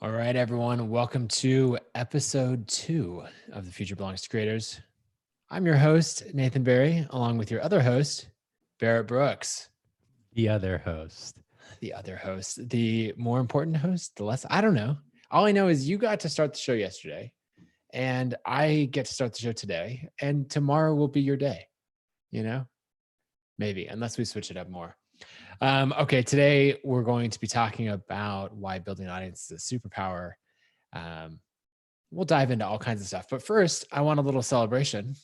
All right, everyone. Welcome to episode 2 of The Future Belongs to Creators. I'm your host, Nathan Barry, along with your other host, Barrett Brooks. The other host. The other host, the more important host, the less, I don't know. All I know is you got to start the show yesterday, and I get to start the show today, and tomorrow will be your day, you know? Maybe, unless we switch it up more. Okay, today we're going to be talking about why building an audience is a superpower. Um, we'll dive into all kinds of stuff. But first, I want a little celebration.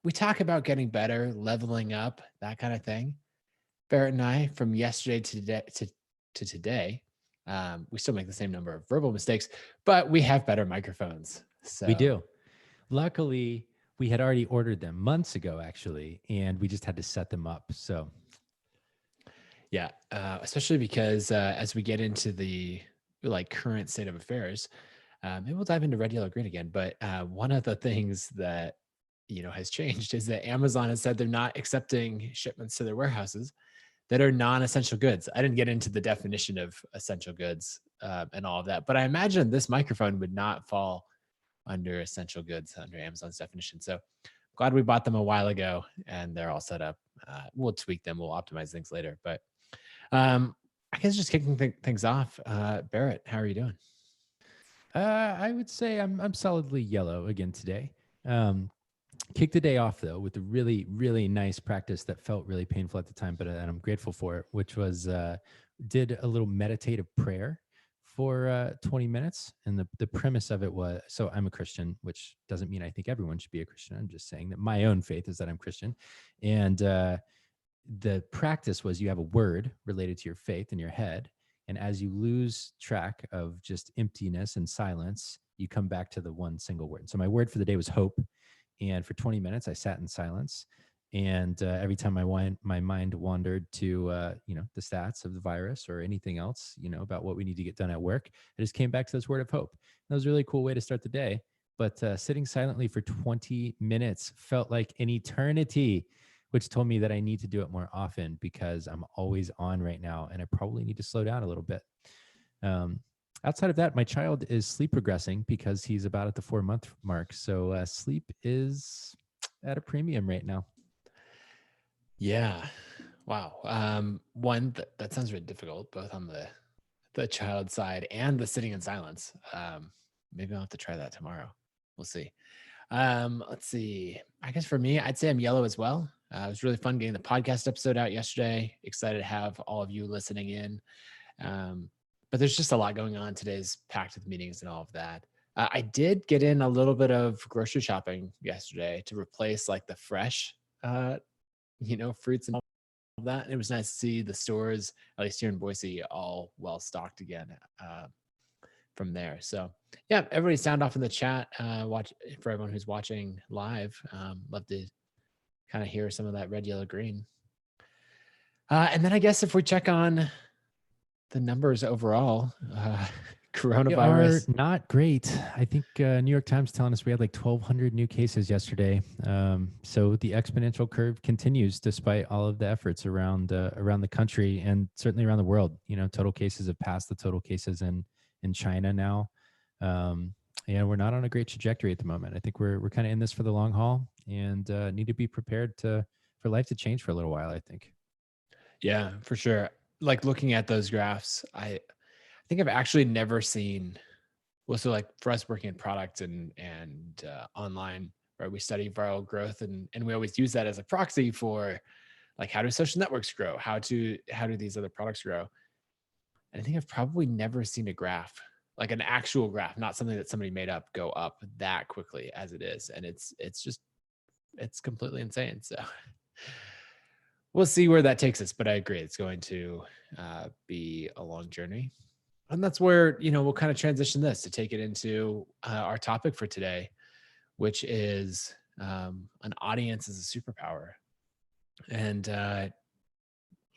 We talk about getting better, leveling up, that kind of thing. Barrett and I, from yesterday to today, we still make the same number of verbal mistakes, but we have better microphones. We So, do. Luckily, we had already ordered them months ago, actually, and we just had to set them up. So, yeah, especially because as we get into the current state of affairs, maybe we'll dive into red, yellow, green again. But one of the things that has changed is that Amazon has said they're not accepting shipments to their warehouses that are non-essential goods. I didn't get into the definition of essential goods and all of that, but I imagine this microphone would not fall under essential goods under Amazon's definition. So glad we bought them a while ago and they're all set up. We'll tweak them. We'll optimize things later. But I guess just kicking things off, Barrett, how are you doing? I would say I'm solidly yellow again today. Kicked the day off though with a really nice practice that felt really painful at the time, but and I'm grateful for it. Which was did a little meditative prayer for 20 minutes, and the premise of it was, so I'm a Christian, which doesn't mean I think everyone should be a Christian. I'm just saying that my own faith is that I'm Christian, and the practice was you have a word related to your faith in your head. And as you lose track of just emptiness and silence, you come back to the one single word. So my word for the day was hope. And for 20 minutes, I sat in silence. And every time my mind wandered to, the stats of the virus or anything else, about what we need to get done at work, I just came back to this word of hope. And that was a really cool way to start the day. But sitting silently for 20 minutes felt like an eternity, which told me that I need to do it more often because I'm always on right now and I probably need to slow down a little bit. Outside of that, my child is sleep progressing because he's about at the 4-month mark. So sleep is at a premium right now. Yeah. Wow. One that sounds really difficult, both on the child side and the sitting in silence. Maybe I'll have to try that tomorrow. We'll see. Let's see. I guess for me, I'd say I'm yellow as well. It was really fun getting the podcast episode out yesterday. Excited to have all of you listening in. But there's just a lot going on. Today's packed with meetings and all of that. I did get in a little bit of grocery shopping yesterday to replace like the fresh, fruits and all of that. And it was nice to see the stores, at least here in Boise, all well stocked again from there. So yeah, everybody sound off in the chat. Watch for everyone who's watching live. Love to kind of hear some of that red, yellow, green. And then I guess if we check on the numbers overall, coronavirus They are not great. I think New York Times telling us we had like 1,200 new cases yesterday. So the exponential curve continues despite all of the efforts around the country and certainly around the world. Total cases have passed the total cases in China now. We're not on a great trajectory at the moment. I think we're kind of in this for the long haul and need to be prepared for life to change for a little while, I think. Yeah, for sure. Like looking at those graphs, I think I've actually never seen. Well, so like for us working in product and online, right? We study viral growth, and we always use that as a proxy for like how do social networks grow? How do these other products grow? And I think I've probably never seen a graph, like an actual graph, not something that somebody made up, go up that quickly as it is, and it's completely insane. So we'll see where that takes us, but I agree it's going to be a long journey. And that's where, we'll kind of transition this to take it into our topic for today, which is an audience as a superpower. And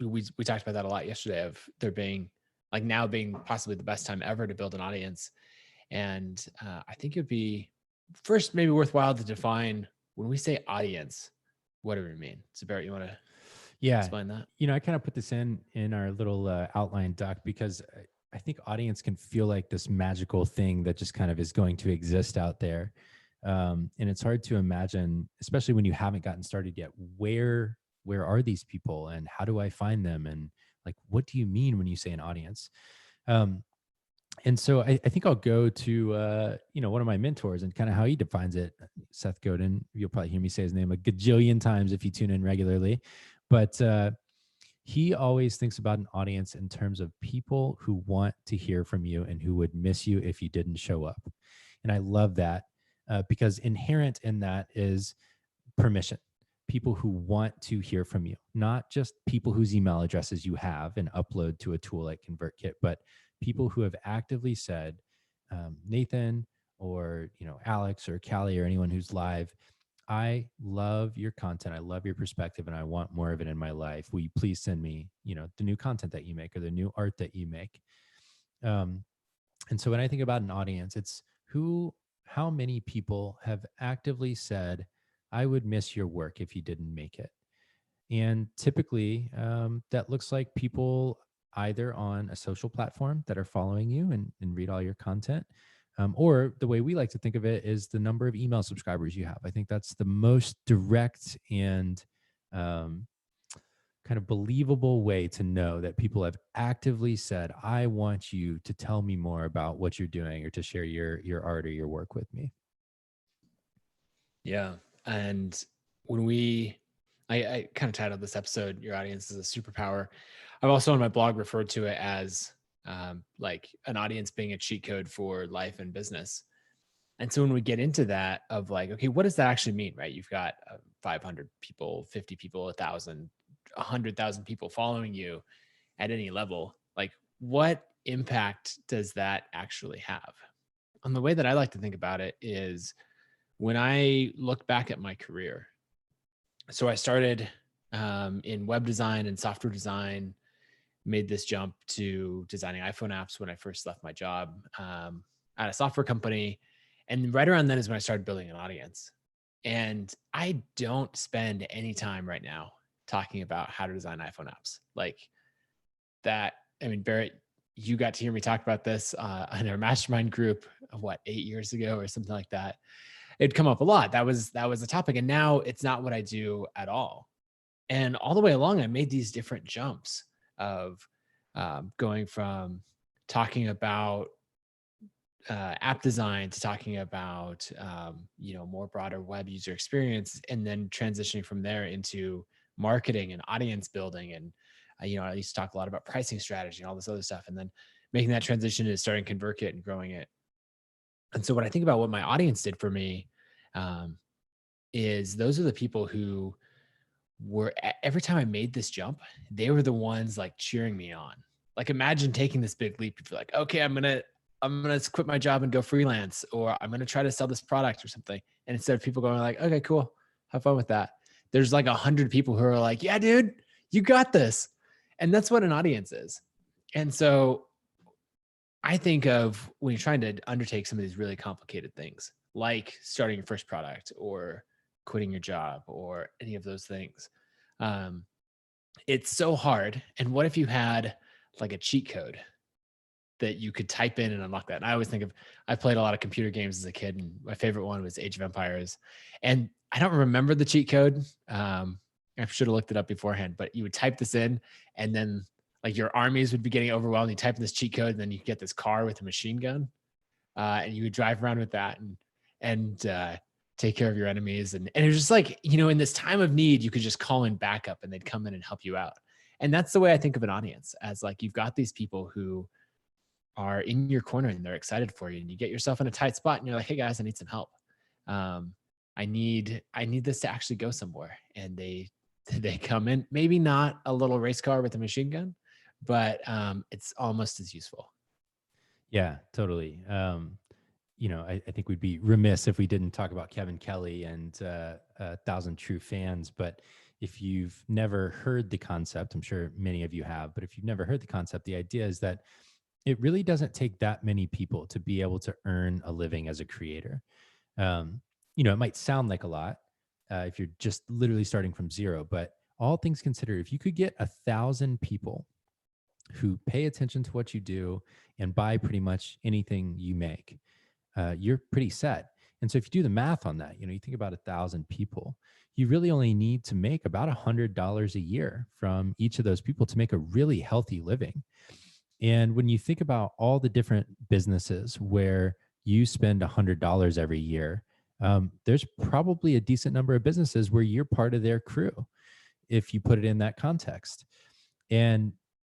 we talked about that a lot yesterday, of there being like now being possibly the best time ever to build an audience. And I think it'd be first maybe worthwhile to define, when we say audience, what do we mean? So Barrett, you want to Yeah. explain that? I kind of put this in our little outline doc because I think audience can feel like this magical thing that just kind of is going to exist out there. And it's hard to imagine, especially when you haven't gotten started yet, where are these people and how do I find them? And like, what do you mean when you say an audience? Um, and so I think I'll go to one of my mentors and kind of how he defines it, Seth Godin. You'll probably hear me say his name a gajillion times if you tune in regularly, but he always thinks about an audience in terms of people who want to hear from you and who would miss you if you didn't show up. And I love that because inherent in that is permission. People who want to hear from you, not just people whose email addresses you have and upload to a tool like ConvertKit, but people who have actively said, Nathan or Alex or Callie or anyone who's live, I love your content. I love your perspective and I want more of it in my life. Will you please send me, the new content that you make or the new art that you make? Um, and so when I think about an audience, it's how many people have actively said, I would miss your work if you didn't make it. And typically, that looks like people either on a social platform that are following you and read all your content, or the way we like to think of it is the number of email subscribers you have. I think that's the most direct and um, kind of believable way to know that people have actively said, I want you to tell me more about what you're doing or to share your art or your work with me. Yeah. And when I kind of titled this episode, Your Audience is a Superpower. I've also on my blog referred to it as like an audience being a cheat code for life and business. And so when we get into that of like, okay, what does that actually mean, right? You've got 500 people, 50 people, 1,000, 100,000 people following you at any level. Like, what impact does that actually have? And the way that I like to think about it is when I look back at my career. So I started in web design and software design, made this jump to designing iPhone apps when I first left my job at a software company. And right around then is when I started building an audience. And I don't spend any time right now talking about how to design iPhone apps. Like that, I mean, Barrett, you got to hear me talk about this in our mastermind group, what, 8 years ago or something like that. It'd come up a lot. That was a topic. And now it's not what I do at all. And all the way along, I made these different jumps of going from talking about app design to talking about more broader web user experience, and then transitioning from there into marketing and audience building. And I used to talk a lot about pricing strategy and all this other stuff, and then making that transition to starting ConvertKit and growing it. And so when I think about what my audience did for me, um, is those are the people who were every time I made this jump, they were the ones like cheering me on. Like imagine taking this big leap. If you're like, okay, I'm gonna quit my job and go freelance, or I'm gonna try to sell this product or something. And instead of people going like, okay, cool, have fun with that, there's like 100 people who are like, yeah, dude, you got this. And that's what an audience is. And so I think of when you're trying to undertake some of these really complicated things, like starting your first product or quitting your job or any of those things. Um, it's so hard. And what if you had like a cheat code that you could type in and unlock that? And I always think of, I played a lot of computer games as a kid, and my favorite one was Age of Empires. And I don't remember the cheat code. I should have looked it up beforehand, but you would type this in, and then like your armies would be getting overwhelmed. You type in this cheat code, and then you get this car with a machine gun, and you would drive around with that and take care of your enemies. And it was just like, in this time of need, you could just call in backup, and they'd come in and help you out. And that's the way I think of an audience, as like you've got these people who are in your corner and they're excited for you, and you get yourself in a tight spot and you're like, hey guys, I need some help. Um, I need this to actually go somewhere. And they come in, maybe not a little race car with a machine gun, but it's almost as useful. Yeah, totally. I think we'd be remiss if we didn't talk about Kevin Kelly and 1,000 True Fans. But if you've never heard the concept, I'm sure many of you have, but if you've never heard the concept, the idea is that it really doesn't take that many people to be able to earn a living as a creator. Um, it might sound like a lot if you're just literally starting from zero, but all things considered, if you could get 1,000 people who pay attention to what you do and buy pretty much anything you make, you're pretty set. And so if you do the math on that, you think about 1,000 people, you really only need to make about $100 a year from each of those people to make a really healthy living. And when you think about all the different businesses where you spend $100 every year, there's probably a decent number of businesses where you're part of their crew if you put it in that context. And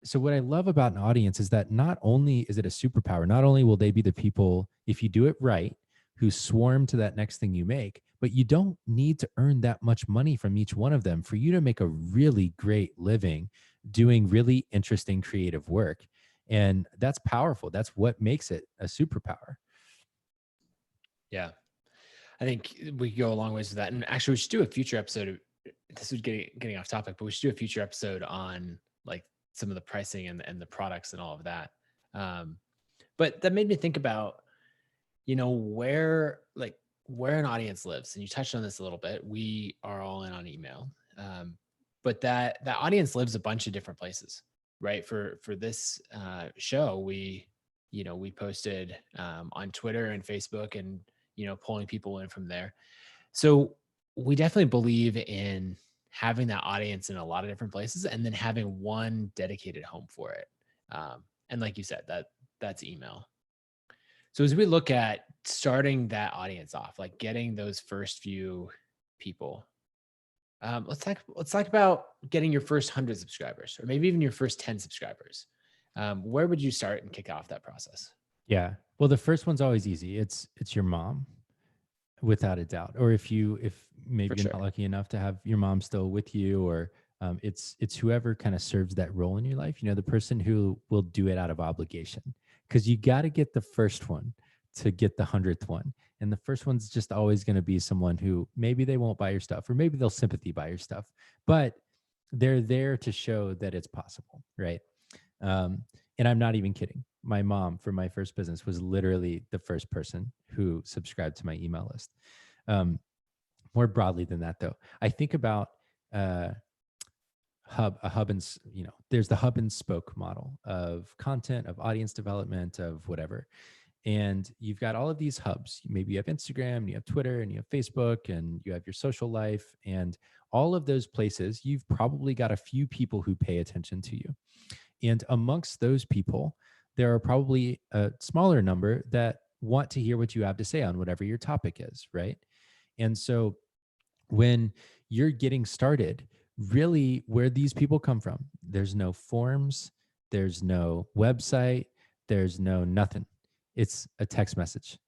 so, what I love about an audience is that not only is it a superpower, not only will they be the people, if you do it right, who swarm to that next thing you make, but you don't need to earn that much money from each one of them for you to make a really great living doing really interesting creative work. And that's powerful. That's what makes it a superpower. Yeah. I think we could go a long ways with that. And actually, we should do a future episode. This is getting off topic, but we should do a future episode on like some of the pricing and the products and all of that. Um, but that made me think about, where an audience lives. And you touched on this a little bit. We are all in on email. But that audience lives a bunch of different places, right? For this show, we posted on Twitter and Facebook and, pulling people in from there. So we definitely believe in having that audience in a lot of different places and then having one dedicated home for it. And like you said, that's email. So as we look at starting that audience off, like getting those first few people, let's talk about getting your first 100 subscribers, or maybe even your first 10 subscribers. Where would you start and kick off that process? Yeah. Well, the first one's always easy. It's your mom, without a doubt. Or if For maybe you're not sure. lucky enough to have your mom still with you, or it's whoever kind of serves that role in your life. The person who will do it out of obligation, because you got to get the first one to get the 100th one. And the first one's just always going to be someone who maybe they won't buy your stuff, or maybe they'll sympathy buy your stuff, but they're there to show that it's possible, right? Um, and I'm not even kidding. My mom, for my first business, was literally the first person who subscribed to my email list. Um, More broadly than that, though, I think about uh, hub and there's the hub and spoke model of content, of audience development, of whatever. And you've got all of these hubs. Maybe you have Instagram, and you have Twitter, and you have Facebook, and you have your social life, and all of those places. You've probably got a few people who pay attention to you. And amongst those people, there are probably a smaller number that want to hear what you have to say on whatever your topic is, right? And so when you're getting started, really where these people come from, there's no forms, there's no website, there's no nothing. It's a text message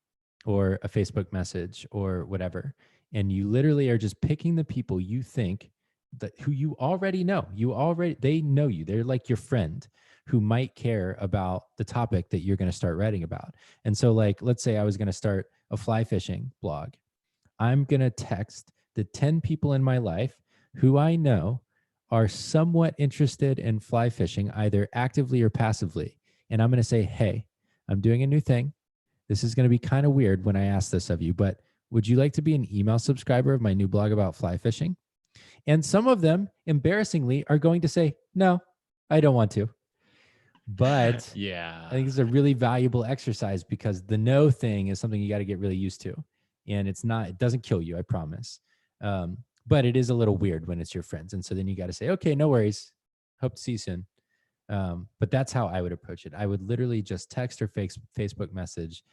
or a Facebook message or whatever. And you literally are just picking the people you think that who you already know. They know you. They're like your friend who might care about the topic that you're going to start writing about. And so, like, let's say I was going to start a fly fishing blog. I'm going to text the 10 people in my life who I know are somewhat interested in fly fishing, either actively or passively. And I'm going to say, hey, I'm doing a new thing. This is going to be kind of weird when I ask this of you, but would you like to be an email subscriber of my new blog about fly fishing? And some of them, embarrassingly, are going to say, no, I don't want to. But I Yeah. think it's a really valuable exercise, because the no thing is something you got to get really used to. And it doesn't kill you, I promise. But it is a little weird when it's your friends. And so then you got to say, okay, no worries. Hope to see you soon. But that's how I would approach it. I would literally just text or Facebook message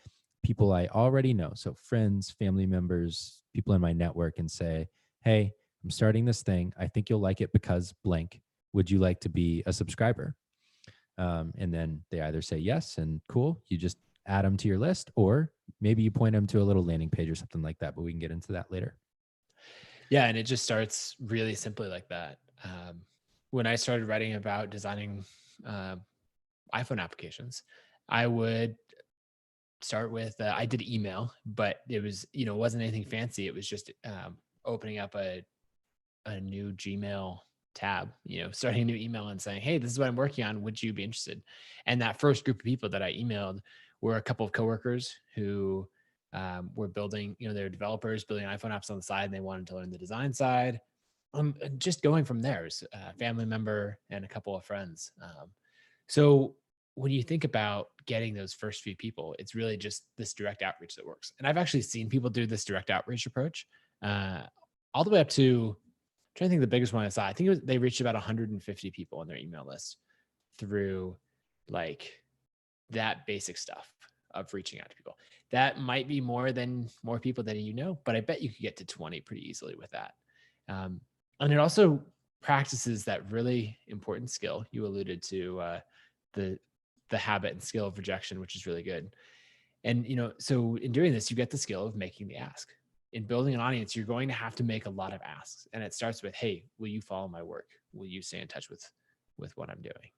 people I already know. So friends, family members, people in my network, and say, hey, I'm starting this thing. I think you'll like it because blank. Would you like to be a subscriber? And then they either say yes and cool, you just add them to your list, or maybe you point them to a little landing page or something like that. But we can get into that later. Yeah. And it just starts really simply like that. When I started writing about designing uh, iPhone applications, I would start with I did email, but it was it wasn't anything fancy. It was just opening up a new Gmail tab, starting a new email and saying, hey, this is what I'm working on. Would you be interested? And that first group of people that I emailed were a couple of coworkers who were building, they're developers building iPhone apps on the side, and they wanted to learn the design side. Just going from there is a family member and a couple of friends. So when you think about getting those first few people, it's really just this direct outreach that works. And I've actually seen people do this direct outreach approach, uh, all the way up to, I'm trying to think, the biggest one I saw. I think they reached about 150 people on their email list through like that basic stuff of reaching out to people. That might be more people than you know, but I bet you could get to 20 pretty easily with that. Um, and it also practices that really important skill you alluded to, the the habit and skill of rejection, which is really good. And so in doing this, you get the skill of making the ask. In building an audience, you're going to have to make a lot of asks, and it starts with, "Hey, will you follow my work? Will you stay in touch with what I'm doing?"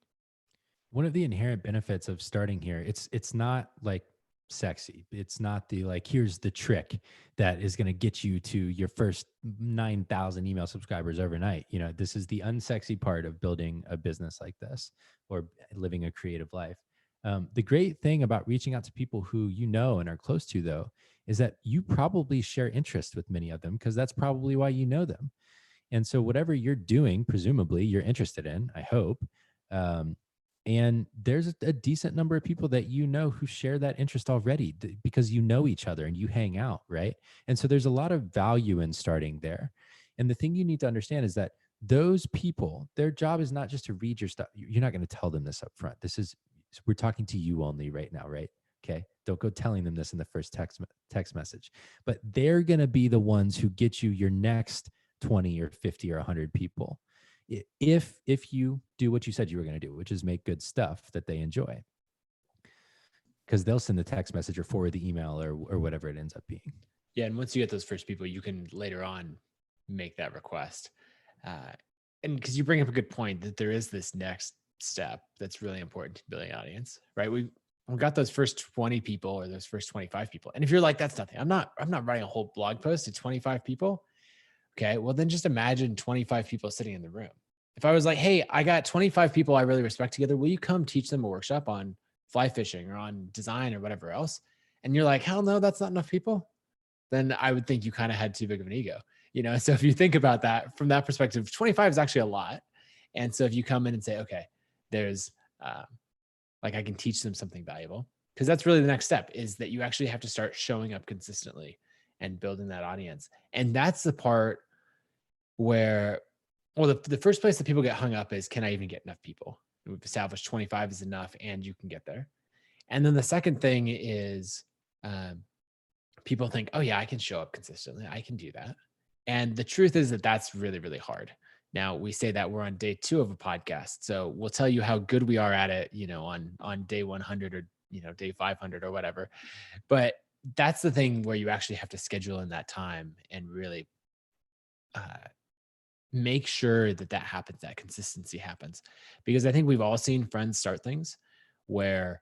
One of the inherent benefits of starting here, it's not like sexy. It's not the like, here's the trick that is going to get you to your first 9,000 email subscribers overnight. This is the unsexy part of building a business like this or living a creative life. The great thing about reaching out to people who you know and are close to, though, is that you probably share interest with many of them because that's probably why you know them. And so, whatever you're doing, presumably you're interested in, I hope. Um, and there's a decent number of people that you know who share that interest already because you know each other and you hang out, right? And so there's a lot of value in starting there. And the thing you need to understand is that those people, their job is not just to read your stuff. You're not going to tell them this up front. We're talking to you only right now, right? Okay. Don't go telling them this in the first text message. But they're going to be the ones who get you your next 20 or 50 or 100 people if you do what you said you were going to do, which is make good stuff that they enjoy, because they'll send the text message or forward the email or whatever it ends up being. Yeah, and once you get those first people, you can later on make that request. And because you bring up a good point that there is this next step that's really important to building an audience, right? We got those first 20 people or those first 25 people. And if you're like, that's nothing, I'm not writing a whole blog post to 25 people. Okay, well then just imagine 25 people sitting in the room. If I was like, hey, I got 25 people I really respect together, will you come teach them a workshop on fly fishing or on design or whatever else? And you're like, hell no, that's not enough people. Then I would think you kind of had too big of an ego. So if you think about that from that perspective, 25 is actually a lot. And so if you come in and say, okay, there's like, I can teach them something valuable, because that's really the next step, is that you actually have to start showing up consistently and building that audience. And that's the part where, well, the first place that people get hung up is, can I even get enough people? We've established 25 is enough and you can get there. And then the second thing is, um, people think, oh yeah, I can show up consistently. I can do that. And the truth is that that's really, really hard. Now we say that we're on day 2 of a podcast. So we'll tell you how good we are at it, on day 100 or, day 500 or whatever. But that's the thing where you actually have to schedule in that time and really uh, make sure that happens, that consistency happens. Because I think we've all seen friends start things where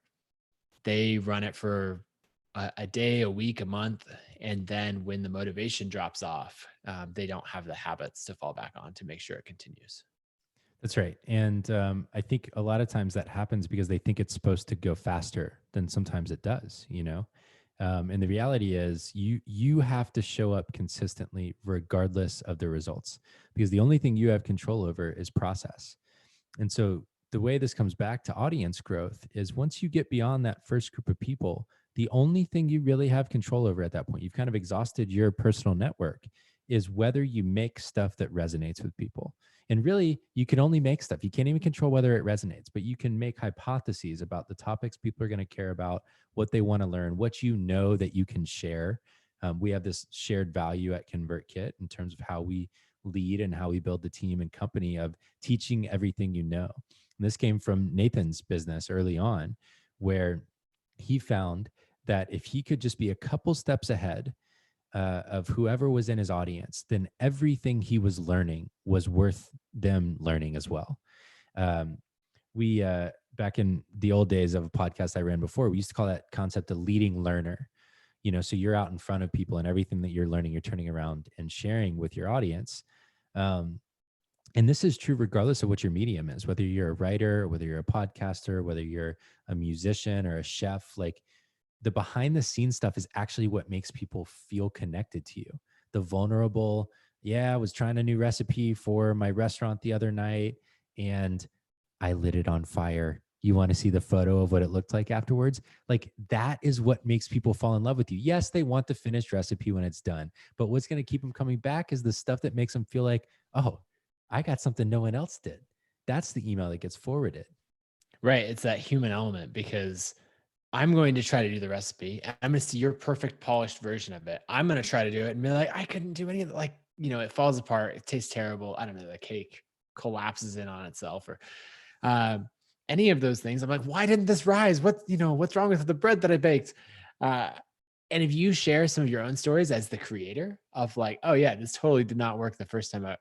they run it for a day, a week, a month, and then when the motivation drops off, they don't have the habits to fall back on to make sure it continues. That's right. And I think a lot of times that happens because they think it's supposed to go faster than sometimes it does. And the reality is you have to show up consistently regardless of the results, because the only thing you have control over is process. And so the way this comes back to audience growth is, once you get beyond that first group of people, the only thing you really have control over at that point, you've kind of exhausted your personal network, is whether you make stuff that resonates with people. And really, you can only make stuff. You can't even control whether it resonates, but you can make hypotheses about the topics people are going to care about, what they want to learn, what you know that you can share. We have this shared value at ConvertKit in terms of how we lead and how we build the team and company of teaching everything you know. And this came from Nathan's business early on, where he found that if he could just be a couple steps ahead of whoever was in his audience, then everything he was learning was worth them learning as well. We back in the old days of a podcast I ran before, we used to call that concept a leading learner. So you're out in front of people and everything that you're learning, you're turning around and sharing with your audience. And this is true regardless of what your medium is, whether you're a writer, whether you're a podcaster, whether you're a musician or a chef. Like, the behind the scenes stuff is actually what makes people feel connected to you. The vulnerable, yeah, I was trying a new recipe for my restaurant the other night and I lit it on fire You want to see the photo of what it looked like afterwards. Like that is what makes people fall in love with you. Yes, they want the finished recipe when it's done, but what's going to keep them coming back is the stuff that makes them feel like, oh, I got something no one else did. That's the email that gets forwarded. Right. It's that human element because I'm going to try to do the recipe. I'm going to see your perfect polished version of it. I'm going to try to do it and be like, I couldn't do any of it. Like, it falls apart. It tastes terrible. I don't know. The cake collapses in on itself or um, any of those things. I'm like, why didn't this rise? What's wrong with the bread that I baked? Uh, and if you share some of your own stories as the creator of like, oh yeah, this totally did not work the first time out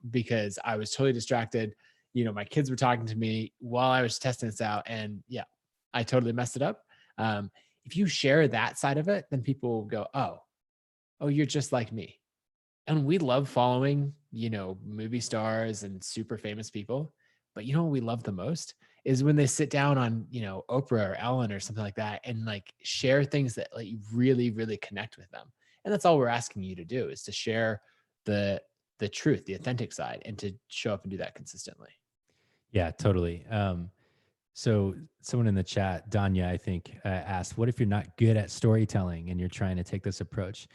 because I was totally distracted. My kids were talking to me while I was testing this out. And yeah, I totally messed it up. Um, if you share that side of it, then people will go, oh, you're just like me. And we love following, movie stars and super famous people. But what we love the most is when they sit down on, Oprah or Ellen or something like that and like share things that like really, really connect with them. And that's all we're asking you to do is to share the the truth, the authentic side, and to show up and do that consistently. Yeah, totally. So someone in the chat, Danya, I think, asked, "What if you're not good at storytelling and you're trying to take this approach?"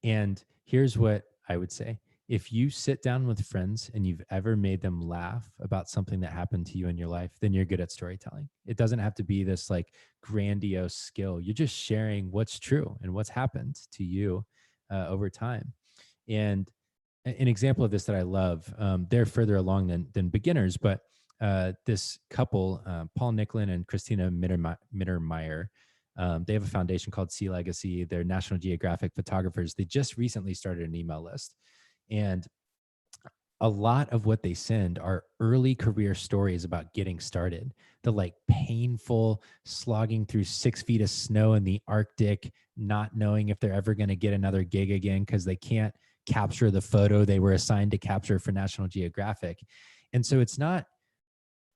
And here's what I would say: if you sit down with friends and you've ever made them laugh about something that happened to you in your life, then you're good at storytelling. It doesn't have to be this like grandiose skill. You're just sharing what's true and what's happened to you over time. And an example of this that I love, they're further along than beginners, but this couple, Paul Nicklin and Christina Mittermeier, they have a foundation called Sea Legacy. They're National Geographic photographers. They just recently started an email list. And a lot of what they send are early career stories about getting started. The like painful slogging through 6 feet of snow in the Arctic, not knowing if they're ever going to get another gig again because they can't capture the photo they were assigned to capture for National Geographic. And so it's not,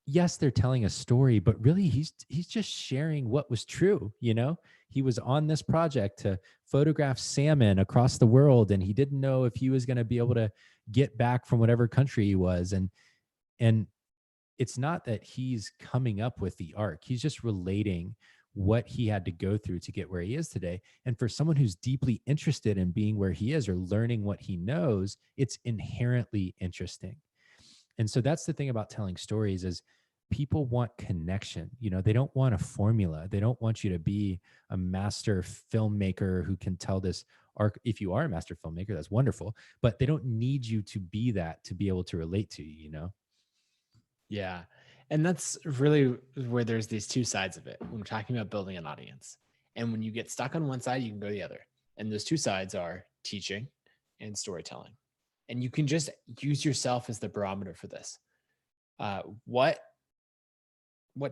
yes, they're telling a story, but really he's just sharing what was true. He was on this project to photograph salmon across the world, and he didn't know if he was going to be able to get back from whatever country he was. And it's not that he's coming up with the arc. He's just relating what he had to go through to get where he is today. And for someone who's deeply interested in being where he is or learning what he knows, it's inherently interesting. And so that's the thing about telling stories is people want connection. They don't want a formula. They don't want you to be a master filmmaker who can tell this arc. If you are a master filmmaker, that's wonderful, but they don't need you to be that to be able to relate to you. Yeah. And that's really where there's these two sides of it when we're talking about building an audience. And when you get stuck on one side, you can go the other. And those two sides are teaching and storytelling. And you can just use yourself as the barometer for this. What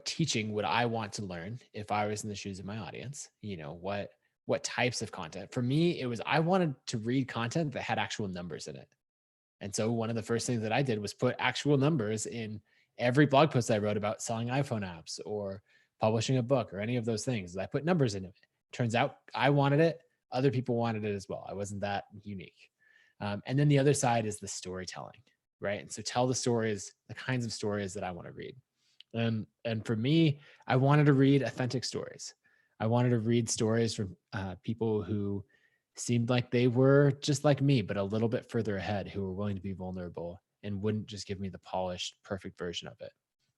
teaching would I want to learn if I was in the shoes of my audience? What types of content? For me, it was I wanted to read content that had actual numbers in it. And so one of the first things that I did was put actual numbers in every blog post I wrote about selling iPhone apps or publishing a book or any of those things. I put numbers in it. Turns out I wanted it. Other people wanted it as well. I wasn't that unique. And then the other side is the storytelling, right? And so tell the stories, the kinds of stories that I want to read. And for me, I wanted to read authentic stories. I wanted to read stories from people who seemed like they were just like me, but a little bit further ahead, who were willing to be vulnerable and wouldn't just give me the polished, perfect version of it.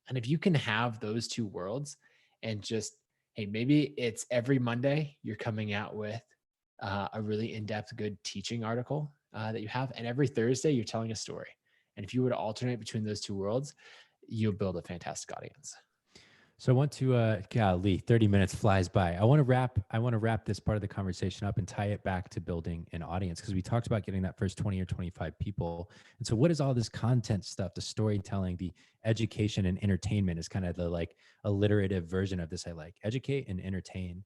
And if you can have those two worlds and just, hey, maybe it's every Monday you're coming out with a really in-depth, good teaching article that you have, and every Thursday you're telling a story. And if you were to alternate between those two worlds, you'll build a fantastic audience. So I want to, golly, 30 minutes flies by. I want to wrap this part of the conversation up and tie it back to building an audience because we talked about getting that first 20 or 25 people. And so what is all this content stuff, the storytelling, the education and entertainment is kind of the like alliterative version of this. I like educate and entertain.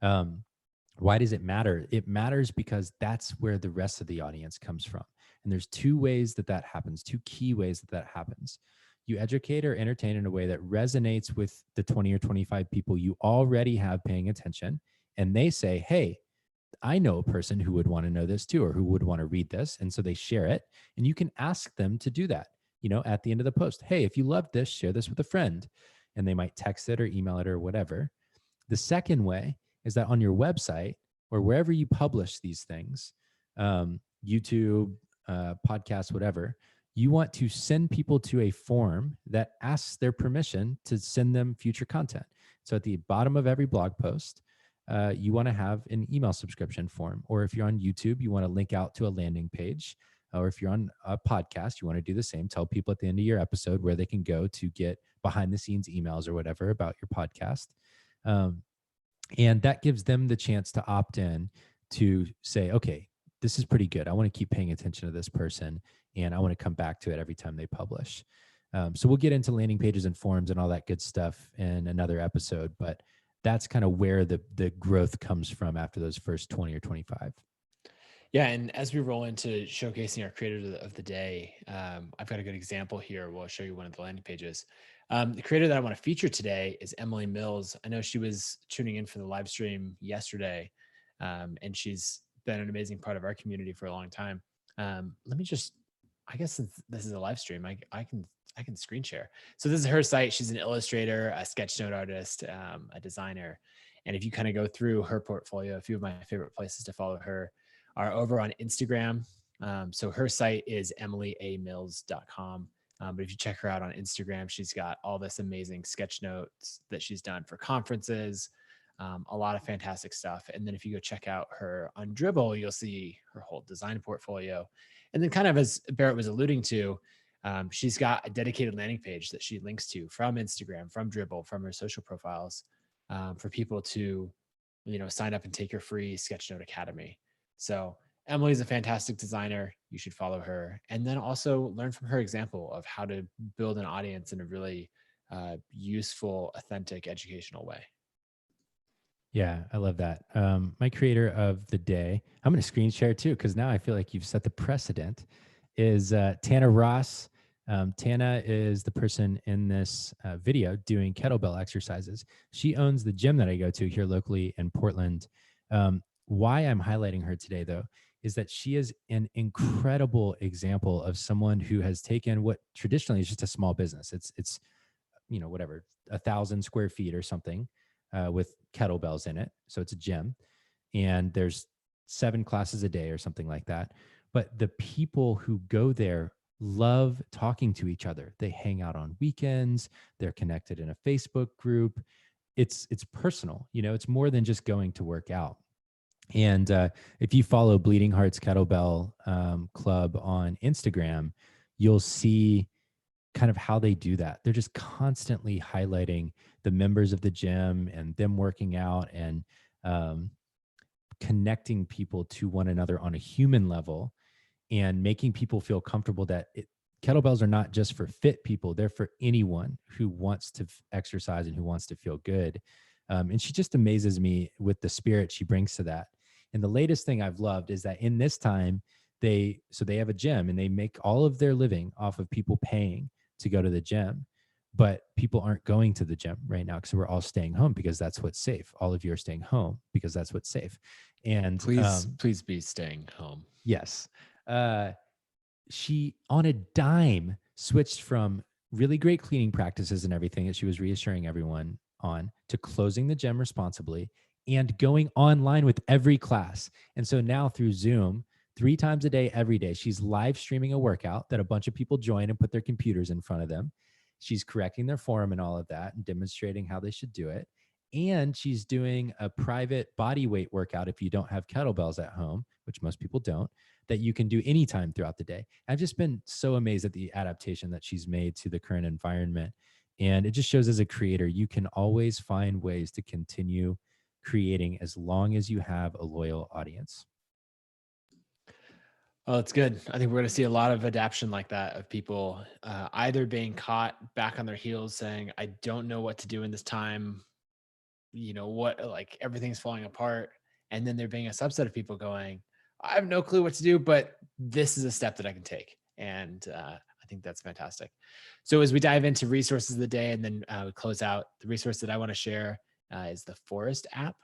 Why does it matter? It matters because that's where the rest of the audience comes from. And there's two ways that happens, two key ways that happens. You educate or entertain in a way that resonates with the 20 or 25 people you already have paying attention. And they say, hey, I know a person who would want to know this too, or who would want to read this. And so they share it. And you can ask them to do that, at the end of the post. Hey, if you loved this, share this with a friend. and they might text it or email it or whatever. The second way is that on your website or wherever you publish these things, YouTube, podcasts, whatever, you want to send people to a form that asks their permission to send them future content. So at the bottom of every blog post, you want to have an email subscription form. Or if you're on YouTube, you want to link out to a landing page. Or if you're on a podcast, you want to do the same. Tell people at the end of your episode where they can go to get behind the scenes emails or whatever about your podcast. And that gives them the chance to opt in to say, okay, this is pretty good. I want to keep paying attention to this person and I want to come back to it every time they publish. So we'll get into landing pages and forms and all that good stuff in another episode, but that's kind of where the growth comes from after those first 20 or 25. Yeah, and as we roll into showcasing our creator of the day, I've got a good example here. We'll show you one of the landing pages. The creator that I want to feature today is Emily Mills. I know she was tuning in for the live stream yesterday, and she's been an amazing part of our community for a long time. Let me just, I guess since this is a live stream, I can screen share. So this is her site. She's an illustrator, a sketch note artist, a designer. And if you kind of go through her portfolio, a few of my favorite places to follow her are over on Instagram. So her site is emilyamills.com. But if you check her out on Instagram, she's got all this amazing sketch notes that she's done for conferences, a lot of fantastic stuff. And then if you go check out her on Dribble, you'll see her whole design portfolio. And then kind of as Barrett was alluding to, she's got a dedicated landing page that she links to from Instagram, from Dribble, from her social profiles, for people to, sign up and take her free Sketchnote Academy. So Emily's a fantastic designer. You should follow her, and then also learn from her example of how to build an audience in a really useful, authentic, educational way. Yeah, I love that. My creator of the day, I'm going to screen share too, because now I feel like you've set the precedent, is Tana Ross. Tana is the person in this video doing kettlebell exercises. She owns the gym that I go to here locally in Portland. Why I'm highlighting her today, though, is that she is an incredible example of someone who has taken what traditionally is just a small business. It's whatever, 1,000 square feet or something, with kettlebells in it. So it's a gym and there's 7 classes a day or something like that. But the people who go there love talking to each other. They hang out on weekends. They're connected in a Facebook group. It's personal. It's more than just going to work out. And if you follow Bleeding Hearts Kettlebell Club on Instagram, you'll see kind of how they do that. They're just constantly highlighting the members of the gym and them working out and connecting people to one another on a human level and making people feel comfortable that kettlebells are not just for fit people. They're for anyone who wants to exercise and who wants to feel good. And she just amazes me with the spirit she brings to that. And the latest thing I've loved is that in this time, they have a gym and they make all of their living off of people paying to go to the gym, but people aren't going to the gym right now because we're all staying home because that's what's safe. All of you are staying home because that's what's safe. And please be staying home. Yes. She on a dime switched from really great cleaning practices and everything that she was reassuring everyone on to closing the gym responsibly and going online with every class. And so now through Zoom, 3 times a day, every day, she's live streaming a workout that a bunch of people join and put their computers in front of them. She's correcting their form and all of that and demonstrating how they should do it. And she's doing a private body weight workout if you don't have kettlebells at home, which most people don't, that you can do anytime throughout the day. I've just been so amazed at the adaptation that she's made to the current environment. And it just shows as a creator, you can always find ways to continue creating as long as you have a loyal audience. Oh, it's good. I think we're going to see a lot of adaptation like that of people either being caught back on their heels saying, I don't know what to do in this time. Like everything's falling apart. And then there being a subset of people going, I have no clue what to do, but this is a step that I can take. And I think that's fantastic. So as we dive into resources of the day and then we close out, the resource that I want to share is the Forest app.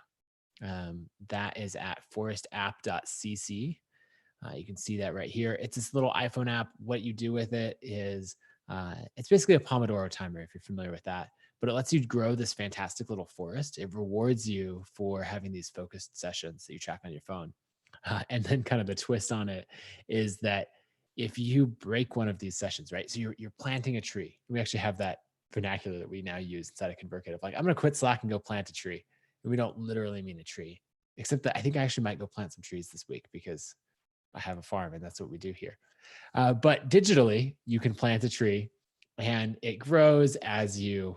That is at forestapp.cc. You can see that right here. It's this little iPhone app. What you do with it is it's basically a Pomodoro timer, if you're familiar with that. but it lets you grow this fantastic little forest. It rewards you for having these focused sessions that you track on your phone. And then kind of the twist on it is that if you break one of these sessions, right? So you're planting a tree. We actually have that vernacular that we now use inside of ConvertKit of like, I'm going to quit Slack and go plant a tree. And we don't literally mean a tree, except that I think I actually might go plant some trees this week because I have a farm and that's what we do here. But digitally, you can plant a tree and it grows as you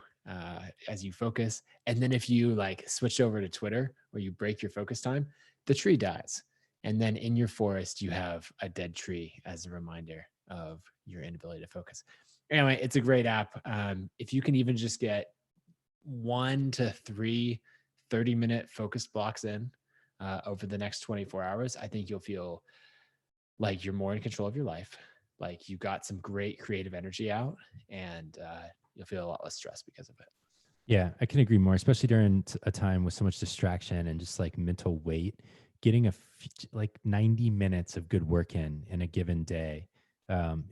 focus. And then if you like switch over to Twitter or you break your focus time, the tree dies. And then in your forest, you have a dead tree as a reminder of your inability to focus. Anyway, it's a great app. If you can even just get 1 to 3 30-minute focused blocks in over the next 24 hours, I think you'll feel like you're more in control of your life, like you got some great creative energy out, and you'll feel a lot less stressed because of it. Yeah, I can agree more, especially during a time with so much distraction and just like mental weight. Getting like 90 minutes of good work in a given day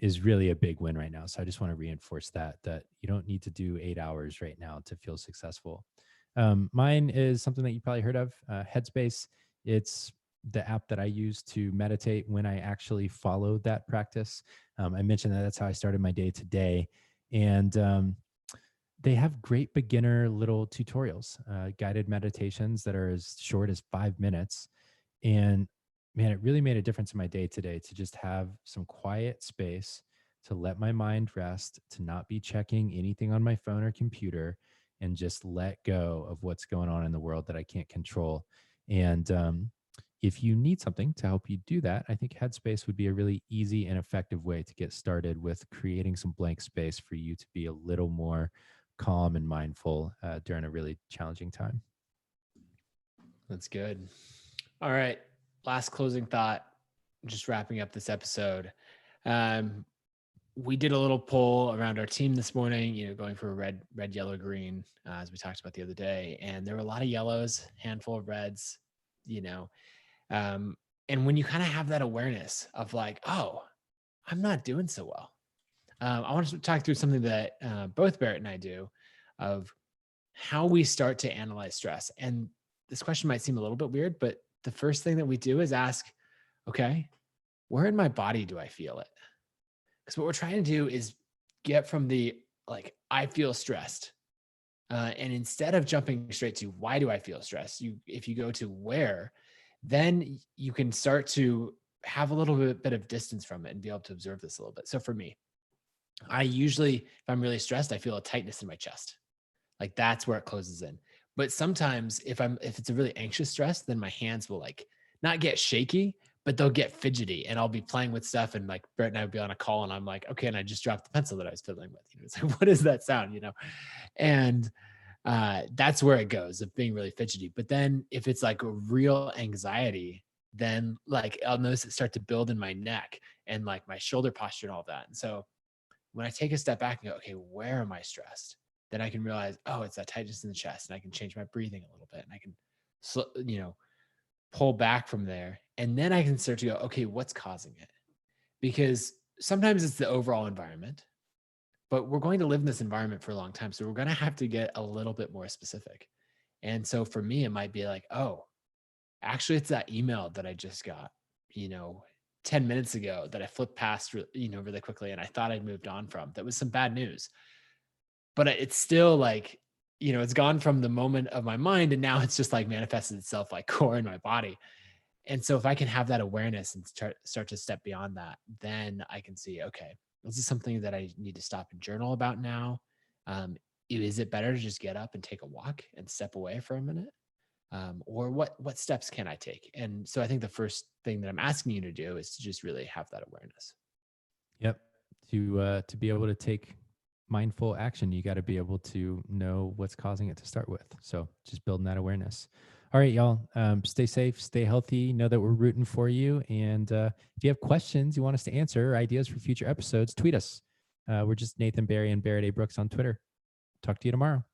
is really a big win right now. So I just want to reinforce that you don't need to do 8 hours right now to feel successful. Mine is something that you probably heard of, Headspace. It's the app that I use to meditate when I actually follow that practice. I mentioned that that's how I started my day today. And they have great beginner little tutorials, guided meditations that are as short as 5 minutes. And man, it really made a difference in my day today to just have some quiet space, to let my mind rest, to not be checking anything on my phone or computer, and just let go of what's going on in the world that I can't control. And if you need something to help you do that, I think Headspace would be a really easy and effective way to get started with creating some blank space for you to be a little more calm and mindful during a really challenging time. That's good. All right. Last closing thought, just wrapping up this episode. Um, we did a little poll around our team this morning, going for a red, yellow, green, as we talked about the other day. And there were a lot of yellows, handful of reds, you know. Um, and when you kind of have that awareness of like, oh, I'm not doing so well. I want to talk through something that both Barrett and I do of how we start to analyze stress. And this question might seem a little bit weird, but the first thing that we do is ask, okay, where in my body do I feel it? Because what we're trying to do is get from the like, I feel stressed. And instead of jumping straight to why do I feel stressed, if you go to where, then you can start to have a little bit of distance from it and be able to observe this a little bit. So for me, I usually, if I'm really stressed, I feel a tightness in my chest. Like that's where it closes in. But sometimes if it's a really anxious stress, then my hands will like not get shaky, but they'll get fidgety and I'll be playing with stuff and like Brett and I would be on a call and I'm like, okay, and I just dropped the pencil that I was fiddling with. It's like, what is that sound? And that's where it goes of being really fidgety. But then if it's like a real anxiety, then like I'll notice it start to build in my neck and like my shoulder posture and all that. And so when I take a step back and go, okay, where am I stressed? Then I can realize, oh, it's that tightness in the chest, and I can change my breathing a little bit, and I can, pull back from there, and then I can start to go, okay, what's causing it? Because sometimes it's the overall environment, but we're going to live in this environment for a long time, so we're going to have to get a little bit more specific. And so for me, it might be like, oh, actually, it's that email that I just got, 10 minutes ago that I flipped past, really quickly, and I thought I'd moved on from. That was some bad news. But it's still like, it's gone from the moment of my mind and now it's just like manifested itself like core in my body. And so if I can have that awareness and start to step beyond that, then I can see, okay, this is something that I need to stop and journal about now. Is it better to just get up and take a walk and step away for a minute? Or what steps can I take? And so I think the first thing that I'm asking you to do is to just really have that awareness. Yep. To be able to take mindful action, you got to be able to know what's causing it to start with. So just building that awareness. All right, y'all. Stay safe, stay healthy. Know that we're rooting for you. And if you have questions you want us to answer or ideas for future episodes, tweet us. We're just Nathan Barry and Barrett A. Brooks on Twitter. Talk to you tomorrow.